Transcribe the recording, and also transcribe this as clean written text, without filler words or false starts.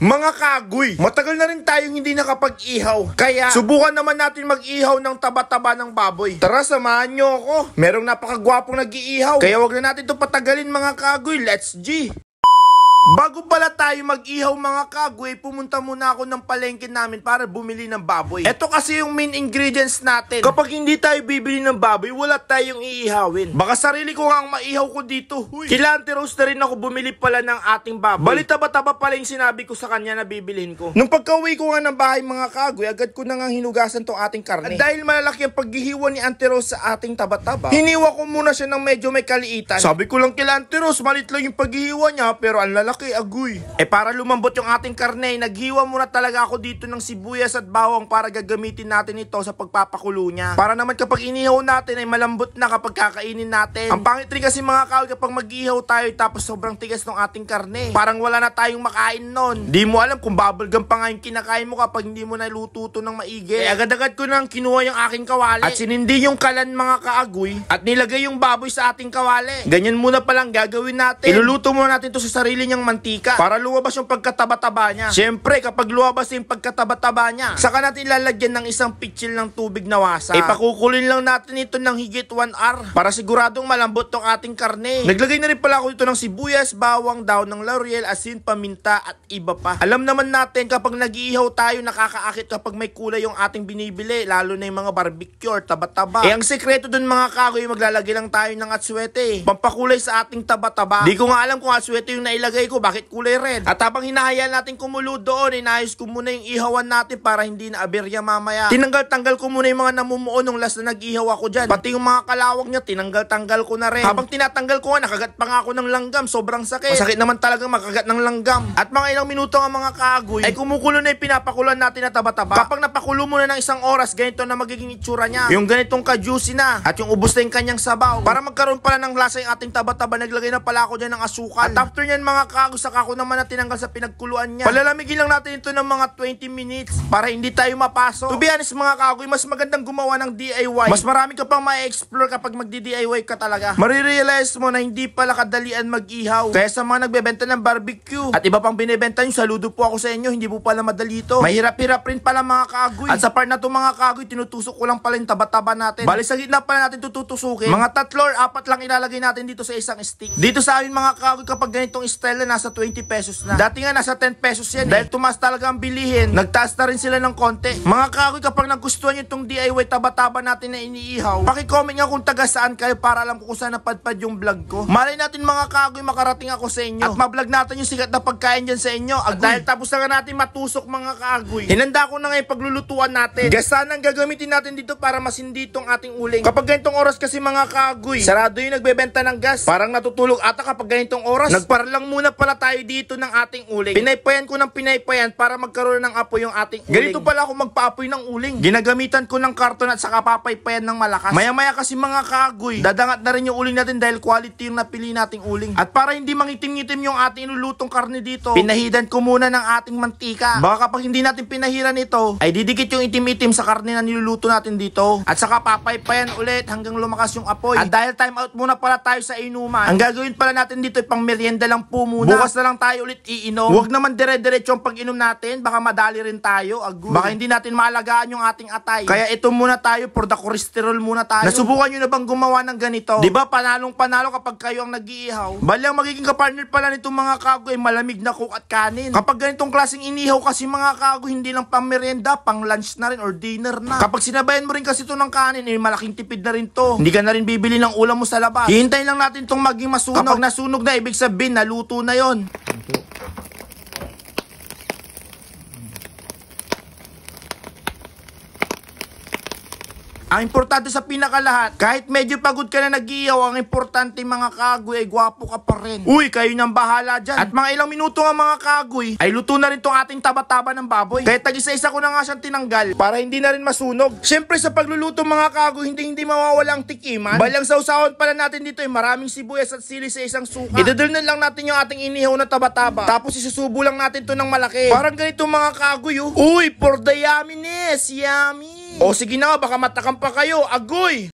Mga kagoy, matagal na rin tayong hindi nakapag-ihaw. Kaya, subukan naman natin mag-ihaw ng taba-taba ng baboy. Tara, samahan nyo ako. Merong napakagwapong nag-iihaw. Kaya wag na natin ito patagalin mga kagoy. Let's G! Bago pala tayo mag-ihaw mga kagoy, pumunta muna ako ng palengke namin para bumili ng baboy. Ito kasi yung main ingredients natin. Kapag hindi tayo bibili ng baboy, wala tayong iihawin. Baka sarili ko nga ang maihaw ko dito. Kila Auntie Rose na rin ako bumili pala ng ating baboy. Balita-taba pala yung sinabi ko sa kanya na bibilhin ko. Nung pagka-uwi ko nga ng bahay mga kagoy, agad ko na nga hinugasan tong ating karne. At dahil malalaki ang paghihiwa ni Auntie Rose sa ating taba-taba, hiniwa ko muna siya ng medyo may kaliitan. Sabi ko lang kila Auntie Rose, malit lang yung paghihiwa niya, pero ang lalaki. Agoy. Para lumambot yung ating karne, naghiwa muna talaga ako dito ng sibuyas at bawang para gagamitin natin ito sa pagpapakulo niya. Para naman kapag inihaw natin ay malambot na kapag kakainin natin. Ang pangit rin kasi mga kagoy kapag mag-ihaw tayo tapos sobrang tigas ng ating karne. Parang wala na tayong makain nun. Di mo alam kung bubblegum pa nga yung kinakain mo kapag hindi mo naluto ito ng maigi. Agad-agad ko nang kinuha yung aking kawali at sinindi yung kalan mga kaagoy at nilagay yung baboy sa ating kawali. Ganyan muna palang gagawin natin. Iluluto muna natin ito sa sarili niyang mantika para lumabas yung pagkataba-taba niya. Siyempre, kapag lumabas yung pagkataba-taba niya, saka natin lalagyan ng isang pitsil ng tubig na wasa. Pakukulin lang natin ito ng higit 1 hour para siguradong malambot tong ating karne. Naglagay na rin pala ako dito ng sibuyas, bawang, daon ng laurel, asin, paminta at iba pa. Alam naman natin kapag nag-iihaw tayo, nakakaakit kapag may kulay yung ating binibili, lalo na yung mga barbecue or taba-taba. Ang sekreto dun mga kagoy, maglalagay lang tayo ng atswete. Pampakulay sa ating taba-taba. Di ko nga alam kung atswete yung nailagay ko, bakit kulay red. At habang hinahayaan natin kumulo doon, inayos ko muna yung ihawan natin para hindi na aberya mamaya. Tinanggal-tanggal ko muna yung mga namumuo nung last na nag-ihaw ako dyan. Pati yung mga kalawang niya, tinanggal-tanggal ko na rin. Habang tinatanggal ko nga, nakagat pa nga ako ng langgam. Sobrang sakit. Masakit naman talaga makagat ng langgam. At mga ilang minuto nga mga kagoy, ay kumukulo na yung pinapakulan natin na taba-taba. Kapag napakulo mo na ng isang oras, ganito na magiging itsura niya. Yung ganitong ka-juicy na. At yung ubos na yung kanyang sabaw. Para magkaroon pala ng lasa yung ating taba-taba, naglagay na pala ako dyan ng asukal. At after nyan mga kagoy, saka ako naman na tinanggal sa pinagkuluan niya. Palalamigin lang natin ito ng mga 20 minutes para hindi tayo mapasok. To be honest mga kagoy, mas magandang gumawa ng DIY. Mas marami ka pang ma-explore kapag magdi-DIY ka talaga. Marirealize mo na hindi pala kadalian mag-ihaw. Kaya sa mga nagbebenta ng barbecue at iba pang binibenta nyo, saludo po ako sa inyo, hindi po pala madali ito. Mahirap-hirap rin pala mga kagoy. At sa part na to mga kagoy, tinutusok ko lang pala yung taba-taba natin. Bali sa gitna pala natin tututusukin. Mga 3 or 4 lang ilalagay natin dito sa isang stick. Dito sa amin mga kagoy, kapag ganitong style na nasa 20 pesos na. Dati nga nasa 10 pesos yan dahil tumaas talaga ang bilihin, nagtaas na rin sila ng konti. Mga kagoy, kapag nagustuhan nyo itong DIY taba-taba natin na iniihaw, paki-comment nga kung taga saan kayo para alam ko kung saan napadpad yung vlog ko. Malay natin mga kagoy, makarating ako sa inyo at ma-vlog natin yung sikat na pagkain dyan sa inyo. At dahil tapos na nga natin matusok mga kagoy, hinanda ko na nga yung paglulutuan natin. Gasan ang gagamitin natin dito para masindi itong ating uling. Kapag ganitong oras kasi mga kagoy, sarado yung nagbebenta ng gas. Parang natutulog ata kapag ganitong oras. Nagparalang muna pala tayo dito ng ating uling. Pinaypayan ko ng pinaypayan para magkaroon ng apoy yung ating uling. Ganito pala ako magpaapoy ng uling. Ginagamitan ko ng karton at saka papaypayan ng malakas. Maya-maya kasi mga kagoy, dadangat na rin yung uling natin dahil quality yung napili nating uling. At para hindi mangitim-ngitim yung ating ilulutong karne dito, pinahidan ko muna ng ating mantika. Baka kapag hindi natin pinahiran ito, ay didikit yung itim-itim sa karne na niluluto natin dito. At saka papaypayan ulit hanggang lumakas yung apoy. At dahil time out muna pala tayo sa inuman, ang gagawin pala natin dito ay pang merienda lang po muna. Bukas na lang tayo ulit iinom. Huwag naman dire-diretso ang pag-inom natin, baka madali rin tayo. Baka hindi natin maalagaan yung ating atay. Kaya ito muna tayo, for the cholesterol muna tayo. Nasubukan nyo na bang gumawa ng ganito? Diba panalong panalo kapag kayo ang nag-iihaw? Bali ang magiging kapartner pala nitong mga kagoy, malamig na coke at kanin. Kapag ganitong klaseng inihaw kasi mga kagoy, hindi lang pang merienda, pang lunch na rin or dinner na. Kapag sinabayan mo rin kasi ito ng kanin, malaking tipid na rin to. Hindi ka na rin bibili ng ulam mo sa labas. Hihintayin lang natin itong maging masunog. Kapag nasunog na, ibig sabihin, naluto na yon. Ang importante sa pinakalahat, kahit medyo pagod ka na nag-iihaw, ang importante mga kagoy ay gwapo ka pa rin. Uy, kayo nang bahala dyan. At mga ilang minuto nga mga kagoy, ay luto na rin tong ating taba-taba ng baboy. Kaya tag-isa-isa ko na nga siyang tinanggal para hindi na rin masunog. Siyempre sa pagluluto mga kagoy, hindi mawawala ang tikiman. Balang sausawan pala natin dito ay maraming sibuyas at sili sa isang suka. Idadalnan lang natin yung ating inihaw na taba-taba. Tapos isusubo lang natin to ng malaki. Parang ganito mga kagoy. Uy, for the yumminess, yummy. O sige na, baka matakam pa kayo, agoy!